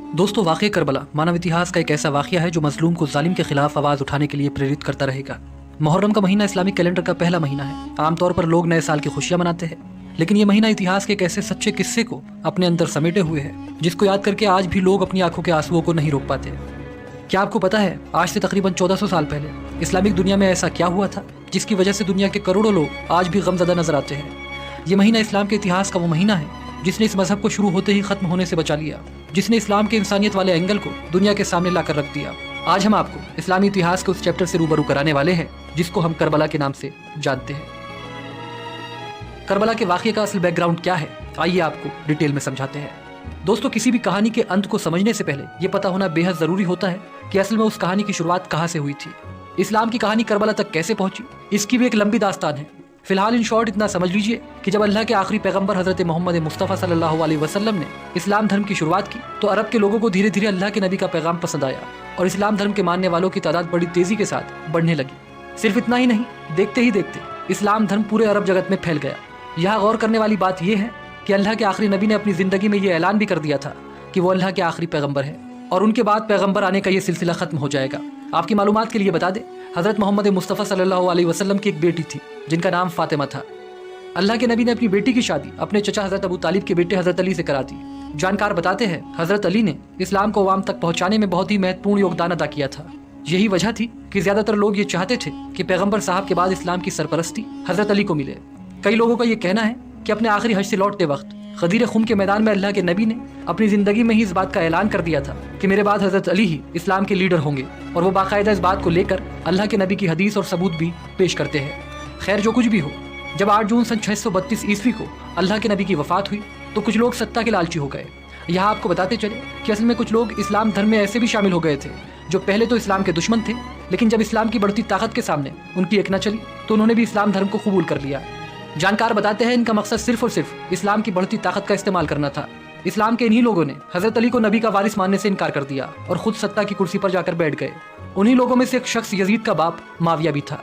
دوستو واقعہ کربلا مانو اتہاس کا ایک ایسا واقعہ ہے جو مظلوم کو ظالم کے خلاف آواز اٹھانے کے لیے پریرت کرتا رہے گا۔ محرم کا مہینہ اسلامی کیلنڈر کا پہلا مہینہ ہے۔ عام طور پر لوگ نئے سال کی خوشیاں مناتے ہیں، لیکن یہ مہینہ اتہاس کے ایک ایسے سچے قصے کو اپنے اندر سمیٹے ہوئے ہے جس کو یاد کر کے آج بھی لوگ اپنی آنکھوں کے آنسوؤں کو نہیں روک پاتے۔ کیا آپ کو پتا ہے آج سے تقریباً 1400 سال پہلے اسلامک دنیا میں ایسا کیا ہوا تھا جس کی وجہ سے دنیا کے کروڑوں لوگ آج بھی غمزدہ نظر آتے ہیں؟ یہ مہینہ اسلام کے اتہاس کا وہ مہینہ ہے جس نے اس مذہب کو شروع ہوتے ہی ختم ہونے سے بچا لیا، جس نے اسلام کے انسانیت والے اینگل کو دنیا کے سامنے لا کر رکھ دیا۔ آج ہم آپ کو اسلامی اتہاس کے اس چیپٹر سے روبرو کرانے والے ہیں جس کو ہم کربلا کے نام سے جانتے ہیں۔ کربلا کے واقعے کا اصل بیک گراؤنڈ کیا ہے، آئیے آپ کو ڈیٹیل میں سمجھاتے ہیں۔ دوستو، کسی بھی کہانی کے انت کو سمجھنے سے پہلے یہ پتہ ہونا بے حد ضروری ہوتا ہے کہ اصل میں اس کہانی کی شروعات کہاں سے ہوئی تھی۔ اسلام کی کہانی کربلا تک کیسے پہنچی، اس کی بھی ایک لمبی داستان ہے۔ فی الحال ان شارٹ اتنا سمجھ لیجئے کہ جب اللہ کے آخری پیغمبر حضرت محمد مصطفیٰ صلی اللہ علیہ وسلم نے اسلام دھرم کی شروعات کی تو عرب کے لوگوں کو دھیرے دھیرے اللہ کے نبی کا پیغام پسند آیا اور اسلام دھرم کے ماننے والوں کی تعداد بڑی تیزی کے ساتھ بڑھنے لگی۔ صرف اتنا ہی نہیں، دیکھتے ہی دیکھتے اسلام دھرم پورے عرب جگت میں پھیل گیا۔ یہاں غور کرنے والی بات یہ ہے کہ اللہ کے آخری نبی نے اپنی زندگی میں یہ اعلان بھی کر دیا تھا کہ وہ اللہ کے آخری پیغمبر ہے اور ان کے بعد پیغمبر آنے کا یہ سلسلہ ختم ہو جائے گا۔ آپ کی معلومات کے لیے بتا دیں، حضرت محمد مصطفیٰ صلی اللہ علیہ وسلم کی ایک بیٹی تھی جن کا نام فاطمہ تھا۔ اللہ کے نبی نے اپنی بیٹی کی شادی اپنے چچا حضرت ابو طالب کے بیٹے حضرت علی سے کرا دی۔ جانکار بتاتے ہیں حضرت علی نے اسلام کو عوام تک پہنچانے میں بہت ہی مہتوپورن یوگدان ادا کیا تھا۔ یہی وجہ تھی کہ زیادہ تر لوگ یہ چاہتے تھے کہ پیغمبر صاحب کے بعد اسلام کی سرپرستی حضرت علی کو ملے۔ کئی لوگوں کا یہ کہنا ہے کہ اپنے آخری حج سے لوٹتے وقت غدیر خم کے میدان میں اللہ کے نبی نے اپنی زندگی میں ہی اس بات کا اعلان کر دیا تھا کہ میرے بعد حضرت علی ہی اسلام کے لیڈر ہوں گے، اور وہ باقاعدہ اس بات کو لے کر اللہ کے نبی کی حدیث اور ثبوت بھی پیش کرتے ہیں۔ خیر جو کچھ بھی ہو، جب 8 جون سن 632 عیسوی کو اللہ کے نبی کی وفات ہوئی تو کچھ لوگ ستا کے لالچی ہو گئے۔ یہاں آپ کو بتاتے چلے کہ اصل میں کچھ لوگ اسلام دھرم میں ایسے بھی شامل ہو گئے تھے جو پہلے تو اسلام کے دشمن تھے، لیکن جب اسلام کی بڑھتی طاقت کے سامنے ان کی ایک نہ چلی تو انہوں نے بھی اسلام دھرم کو قبول کر لیا۔ جانکار بتاتے ہیں ان کا مقصد صرف اور صرف اسلام کی بڑھتی طاقت کا استعمال کرنا تھا۔ اسلام کے انہی لوگوں نے حضرت علی کو نبی کا وارث ماننے سے انکار کر دیا اور خود ستا کی کرسی پر جا کر بیٹھ گئے۔ انہی لوگوں میں سے ایک شخص یزید کا باپ معاویہ بھی تھا۔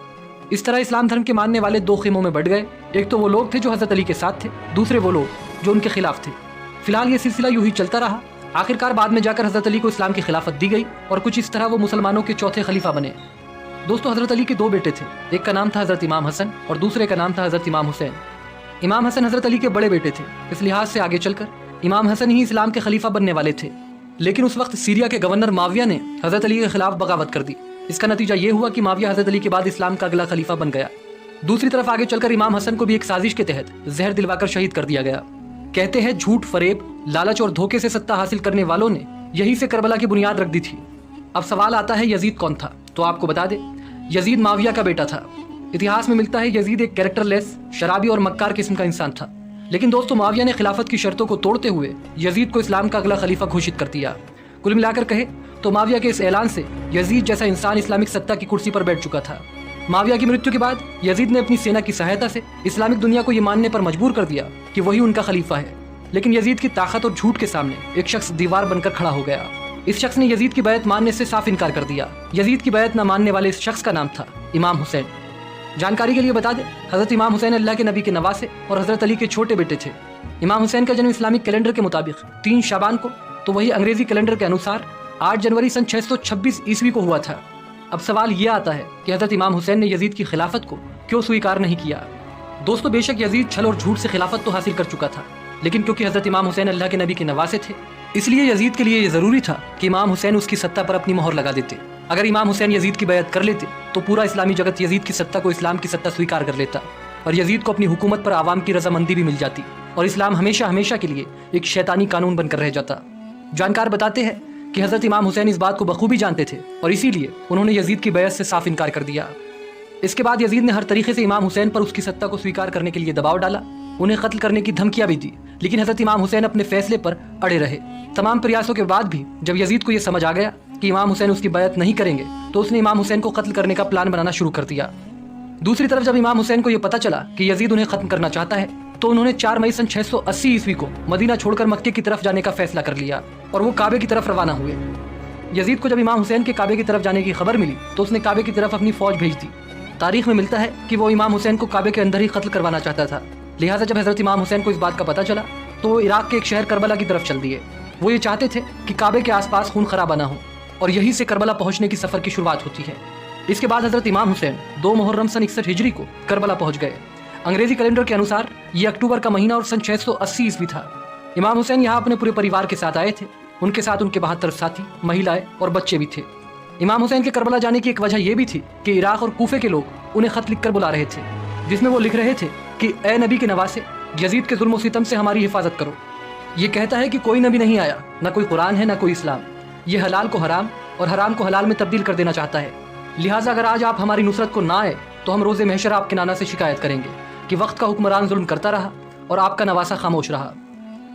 اس طرح اسلام دھرم کے ماننے والے 2 خیموں میں بٹ گئے، ایک تو وہ لوگ تھے جو حضرت علی کے ساتھ تھے، دوسرے وہ لوگ جو ان کے خلاف تھے۔ فی الحال یہ سلسلہ یوں ہی چلتا رہا۔ آخرکار بعد میں جا کر حضرت علی کو اسلام کی خلافت دی گئی اور کچھ اس طرح وہ مسلمانوں کے چوتھے خلیفہ بنے۔ دوستو، حضرت علی کے 2 بیٹے تھے، ایک کا نام تھا حضرت امام حسن اور دوسرے کا نام تھا حضرت امام حسین۔ امام حسن حضرت علی کے بڑے بیٹے تھے، اس لحاظ سے آگے چل کر امام حسن ہی اسلام کے خلیفہ بننے والے تھے، لیکن اس وقت سیریا کے گورنر معاویہ نے حضرت علی کے خلاف بغاوت کر دی۔ اس کا نتیجہ یہ ہوا کہ معاویہ حضرت علی کے بعد اسلام کا اگلا خلیفہ بن گیا۔ دوسری طرف آگے چل کر امام حسن کو بھی ایک سازش کے تحت زہر دلوا کر شہید کر دیا گیا۔ کہتے ہیں جھوٹ، فریب، لالچ اور دھوکے سے ستا حاصل کرنے والوں نے یہی سے کربلا کی بنیاد رکھ دی تھی۔ اب سوال آتا ہے یزید کون تھا؟ تو آپ کو بتا دیں، یزید معاویہ کا بیٹا تھا۔ اتہاس میں ملتا ہے یزید ایک کیریکٹر لیس، شرابی اور مکار قسم کا انسان تھا، لیکن دوستو معاویہ نے خلافت کی شرطوں کو توڑتے ہوئے یزید کو اسلام کا اگلا خلیفہ گھوشت کر دیا۔ کل ملا کر کہے تو معاویہ کے اس اعلان سے یزید جیسا انسان اسلامک سطح کی کرسی پر بیٹھ چکا تھا۔ معاویہ کی مرتیو کے بعد یزید نے اپنی سینا کی سہایتا سے اسلامک دنیا کو یہ ماننے پر مجبور کر دیا کہ وہی ان کا خلیفہ ہے، لیکن یزید کی طاقت اور جھوٹ کے سامنے ایک شخص دیوار بن کر کھڑا ہو گیا۔ اس شخص نے یزید کی بیعت ماننے سے صاف انکار کر دیا۔ یزید کی بیعت نہ ماننے والے اس شخص کا نام تھا امام حسین۔ جانکاری کے لیے بتا دیں، حضرت امام حسین اللہ کے نبی کے نواسے اور حضرت علی کے چھوٹے بیٹے تھے۔ امام حسین کا جنم اسلامک کیلنڈر کے مطابق 3 شعبان کو تو وہی انگریزی کیلنڈر کے انوسار 8 جنوری سن 626 عیسوی کو ہوا تھا۔ اب سوال یہ آتا ہے کہ حضرت امام حسین نے یزید کی خلافت کو کیوں سویکار نہیں کیا؟ دوستو، بے شک یزید چھل اور جھوٹ سے خلافت تو حاصل کر چکا تھا، لیکن کیونکہ حضرت امام حسین اللہ کے نبی کے نواسے تھے اس لیے یزید کے لیے یہ ضروری تھا کہ امام حسین اس کی سطح پر اپنی مہر لگا دیتے۔ اگر امام حسین یزید کی بیعت کر لیتے تو پورا اسلامی جگت یزید کی سطح کو اسلام کی سطح سویکار کر لیتا اور یزید کو اپنی حکومت پر عوام کی رضامندی بھی مل جاتی اور اسلام ہمیشہ ہمیشہ کے لیے ایک شیطانی قانون بن کر رہ جاتا۔ جانکار بتاتے ہیں کہ حضرت امام حسین اس بات کو بخوبی جانتے تھے اور اسی لیے انہوں نے یزید کی بیعت سے صاف انکار کر دیا۔ اس کے بعد یزید نے ہر طریقے سے امام حسین پر اس کی سطح کو سویکار کرنے کے لیے دباؤ ڈالا، انہیں قتل کرنے کی دھمکیاں بھی دی، لیکن حضرت امام حسین اپنے فیصلے پر اڑے رہے۔ تمام پریاسوں کے بعد بھی جب یزید کو یہ سمجھ آ گیا کہ امام حسین اس کی بیعت نہیں کریں گے تو اس نے امام حسین کو قتل کرنے کا پلان بنانا شروع کر دیا۔ دوسری طرف جب امام حسین کو یہ پتہ چلا کہ یزید انہیں ختم کرنا چاہتا ہے تو انہوں نے 4 مئی سن 680 عیسوی کو مدینہ چھوڑ کر مکے کی طرف جانے کا فیصلہ کر لیا اور وہ کعبے کی طرف روانہ ہوئے۔ یزید کو جب امام حسین کے کعبے کی طرف جانے کی خبر ملی تو اس نے کعبے کی طرف اپنی فوج بھیج دی۔ تاریخ میں ملتا ہے کہ وہ امام حسین کو کعبے کے اندر ہی قتل کروانا چاہتا تھا، لہٰذا جب حضرت امام حسین کو اس بات کا پتہ چلا تو وہ عراق کے ایک شہر کربلا کی طرف چل دیے۔ وہ یہ چاہتے تھے کہ کعبے کے آس پاس خون خرابہ نہ ہو، اور یہی سے کربلا پہنچنے کی سفر کی شروعات ہوتی ہے۔ اس کے بعد حضرت امام حسین 2 محرم سن 61 ہجری کو کربلا پہنچ گئے۔ انگریزی کیلنڈر کے انوسار یہ اکتوبر کا مہینہ اور سن 680 عیسوی تھا۔ امام حسین یہاں اپنے پورے پریوار کے ساتھ آئے تھے، ان کے ساتھ ان کے 72 ساتھی، مہیلائیں اور بچے بھی تھے۔ امام حسین کے کربلا جانے کی ایک وجہ یہ بھی تھی کہ عراق اور کوفے کے لوگ انہیں خط لکھ کر بلا رہے تھے، جس میں وہ لکھ رہے تھے کہ اے نبی کے نواسے، یزید کے ظلم و ستم سے ہماری حفاظت کرو۔ یہ کہتا ہے کہ کوئی نبی نہیں آیا، نہ کوئی قرآن ہے، نہ کوئی اسلام۔ یہ حلال کو حرام اور حرام کو حلال میں تبدیل کر دینا چاہتا ہے، لہٰذا اگر آج آپ ہماری نصرت کو نہ آئے تو ہم روز محشر آپ کے نانا سے شکایت کریں گے کہ وقت کا حکمران ظلم کرتا رہا اور آپ کا نواسا خاموش رہا۔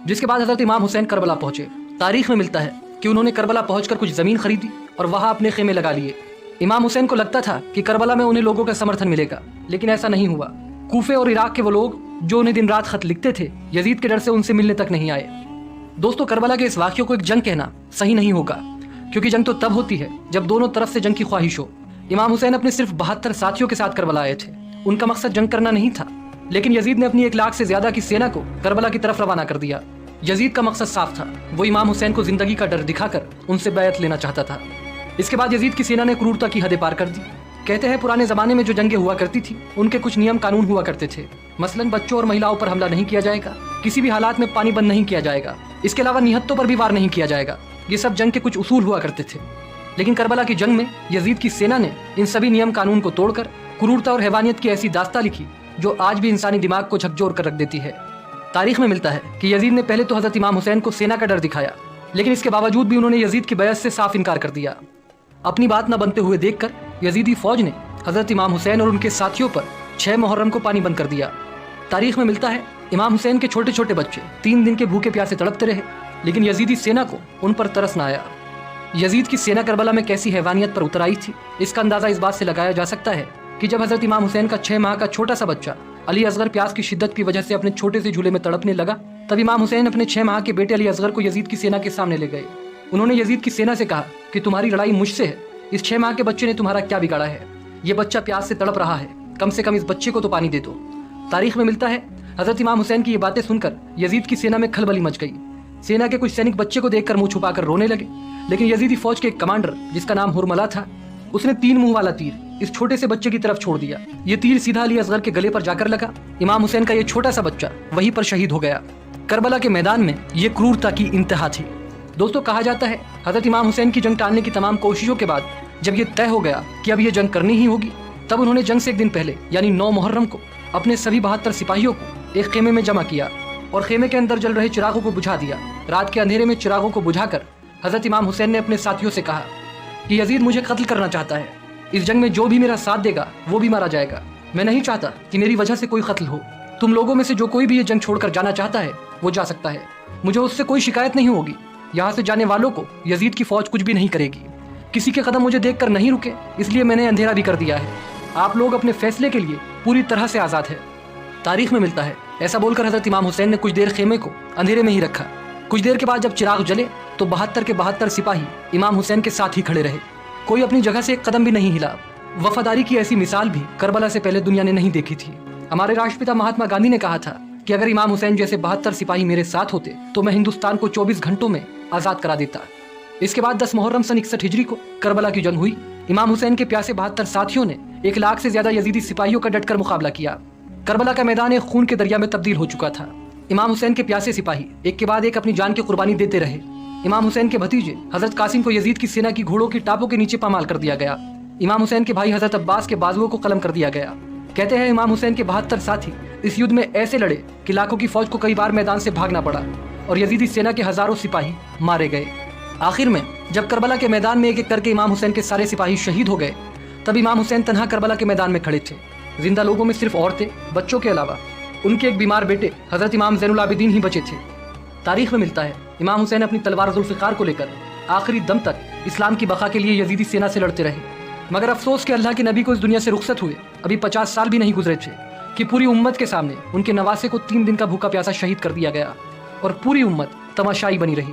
جس کے بعد حضرت امام حسین کربلا پہنچے۔ تاریخ میں ملتا ہے کہ انہوں نے کربلا پہنچ کر کچھ زمین خریدی اور وہاں اپنے خیمے لگا لیے۔ امام حسین کو لگتا تھا کہ کربلا میں انہیں لوگوں کا سمرتھن ملے گا، لیکن ایسا نہیں ہوا۔ کوفے اور عراق کے وہ لوگ جو انہیں دن رات خط لکھتے تھے، یزید کے ڈر سے ان سے ملنے تک نہیں آئے۔ دوستو، کربلا کے اس واقعے کو ایک جنگ کہنا صحیح نہیں ہوگا، کیونکہ جنگ تو تب ہوتی ہے جب دونوں طرف سے جنگ کی خواہش ہو۔ امام حسین اپنے صرف 72 ساتھیوں کے ساتھ کربلا آئے تھے، ان کا مقصد جنگ کرنا نہیں تھا، لیکن یزید نے اپنی 1 لاکھ سے زیادہ کی سینا کو کربلا کی طرف روانہ کر دیا۔ یزید کا مقصد صاف تھا، وہ امام حسین کو زندگی کا ڈر دکھا کر ان سے بیعت لینا چاہتا تھا۔ اس کے بعد یزید کی سینا نے کرورتا کی حدیں پار کر دی۔ کہتے ہیں پرانے زمانے میں جو جنگیں ہوا کرتی تھی ان کے کچھ نیم قانون ہوا کرتے تھے، مثلاً بچوں اور مہیلاؤں پر حملہ نہیں کیا جائے گا، کسی بھی حالات میں پانی بند نہیں کیا جائے گا، اس کے علاوہ نہتوں پر بھی وار نہیں کیا جائے گا۔ یہ سب جنگ کے کچھ اصول ہوا کرتے تھے، لیکن کربلا کی جنگ میں یزید کی سینا نے ان سبھی نیم قانون کو توڑ کر کرورتا اور حیوانیت کی ایسی داستان لکھی جو آج بھی انسانی دماغ کو جھکجور کر رکھ دیتی ہے۔ تاریخ میں ملتا ہے کہ یزید نے پہلے تو حضرت امام حسین کو سینا کا ڈر دکھایا، لیکن اس کے باوجود بھی انہوں نے یزید کی بیعت سے صاف انکار کر دیا۔ اپنی بات نہ بنتے ہوئے دیکھ کر یزیدی فوج نے حضرت امام حسین اور ان کے ساتھیوں پر 6 محرم کو پانی بند کر دیا۔ تاریخ میں ملتا ہے امام حسین کے چھوٹے چھوٹے بچے 3 دن کے بھوکے پیاسے تڑپتے رہے، لیکن یزیدی سینا کو ان پر ترس نہ آیا۔ یزید کی سینا کربلا میں کیسی حیوانیت پر اتر آئی تھی، اس کا اندازہ اس بات سے لگایا جا سکتا ہے کہ جب حضرت امام حسین کا 6 ماہ کا چھوٹا سا بچہ علی اصغر پیاس کی شدت کی وجہ سے اپنے چھوٹے سے جھولے میں تڑپنے لگا، تب امام حسین اپنے 6 ماہ کے بیٹے علی اصغر کو یزید کی سینا کے سامنے لے گئے۔ انہوں نے یزید کی سینا سے کہا کہ تمہاری لڑائی مجھ سے ہے، اس 6 ماہ کے بچے نے تمہارا کیا بگاڑا ہے؟ یہ بچہ پیاس سے تڑپ رہا ہے، کم سے کم اس بچے کو تو پانی دے دو۔ تاریخ میں ملتا ہے حضرت امام حسین کی یہ باتیں سن کر یزید کی سینا میں کھلبلی مچ گئی۔ سینا کے کچھ سینک بچے کو دیکھ کر منہ چھپا کر رونے لگے، لیکن یزیدی فوج کے ایک کمانڈر جس کا نام ہرملا تھا، اس نے 3 منہ والا تیر اس چھوٹے سے بچے کی طرف چھوڑ دیا۔ یہ تیر سیدھا علی اصغر کے گلے پر جا کر لگا۔ امام حسین کا یہ چھوٹا سا بچہ وہیں پر شہید ہو گیا۔ کربلا کے میدان میں یہ کرورتا کی انتہا تھی۔ دوستو، کہا جاتا ہے حضرت امام حسین کی جنگ ٹالنے کی تمام کوششوں کے بعد جب یہ طے ہو گیا کہ اب یہ جنگ کرنی ہی ہوگی، تب انہوں نے جنگ سے 1 دن پہلے یعنی 9 محرم کو اپنے سبھی 72 سپاہیوں کو ایک خیمے میں جمع کیا اور خیمے کے اندر جل رہے چراغوں کو بجھا دیا۔ رات کے اندھیرے میں چراغوں کو بجھا کر حضرت امام حسین نے اپنے ساتھیوں سے کہا کہ یزید مجھے قتل کرنا چاہتا ہے، اس جنگ میں جو بھی میرا ساتھ دے گا وہ بھی مارا جائے گا۔ میں نہیں چاہتا کہ میری وجہ سے کوئی قتل ہو۔ تم لوگوں میں سے جو کوئی بھی یہ جنگ چھوڑ کر جانا چاہتا ہے وہ جا سکتا ہے، مجھے اس سے کوئی شکایت نہیں ہوگی۔ یہاں سے جانے والوں کو یزید کی فوج کچھ بھی نہیں کرے گی۔ کسی کے قدم مجھے دیکھ کر نہیں رکے، اس لیے میں نے اندھیرا بھی کر دیا ہے۔ آپ لوگ اپنے فیصلے کے لیے پوری طرح سے آزاد ہے۔ تاریخ میں ملتا ہے ایسا بول کر حضرت امام حسین نے کچھ دیر خیمے کو اندھیرے میں ہی رکھا۔ کچھ دیر کے بعد جب چراغ جلے تو 72 کے 72 سپاہی امام حسین کے ساتھ ہی کھڑے رہے، کوئی اپنی جگہ سے ایک قدم بھی نہیں ہلا۔ وفاداری کی ایسی مثال بھی کربلا سے پہلے دنیا نے نہیں دیکھی تھی۔ ہمارے راشٹرپتا مہاتما گاندھی نے کہا تھا کہ اگر امام حسین جیسے 72 سپاہی میرے ساتھ ہوتے تو میں ہندوستان کو 24 گھنٹوں میں آزاد کرا دیتا۔ اس کے بعد 10 محرم سن 61 ہجری کو کربلا کی جنگ ہوئی۔ امام حسین کے پیاسے 72 ساتھیوں نے 1 لاکھ سے زیادہ یزیدی سپاہیوں کا ڈٹ کر مقابلہ کیا۔ کربلا کا میدان ایک خون کے دریا میں تبدیل ہو چکا تھا۔ امام حسین کے پیاسے سپاہی ایک کے بعد ایک اپنی جان کی قربانی دیتے رہے۔ امام حسین کے بھتیجے حضرت قاسم کو یزید کی سینا کی گھوڑوں کی ٹاپوں کے نیچے پامال کر دیا گیا۔ امام حسین کے بھائی حضرت عباس کے بازوؤں کو قلم کر دیا گیا۔ کہتے ہیں امام حسین کے 72 ساتھی اس یدھ میں ایسے لڑے کہ لاکھوں کی فوج کو کئی بار میدان سے بھاگنا پڑا اور یزیدی سینا کے ہزاروں سپاہی مارے گئے۔ آخر میں جب کربلا کے میدان میں ایک ایک کر کے امام حسین کے سارے سپاہی شہید ہو گئے، تب امام حسین تنہا کربلا کے میدان میں کھڑے تھے۔ زندہ لوگوں میں صرف عورتیں، بچوں کے علاوہ ان کے ایک بیمار بیٹے حضرت امام زین العابدین ہی بچے تھے۔ تاریخ میں ملتا ہے امام حسین اپنی تلوار ذوالفقار کو لے کر آخری دم تک اسلام کی بقا کے لیے یزیدی سینا سے لڑتے رہے، مگر افسوس کہ اللہ کے نبی کو اس دنیا سے رخصت ہوئے ابھی 50 سال بھی نہیں گزرے تھے کہ پوری امت کے سامنے ان کے نواسے کو 3 دن کا بھوکا پیاسا شہید کر دیا گیا اور پوری امت تماشائی بنی رہی۔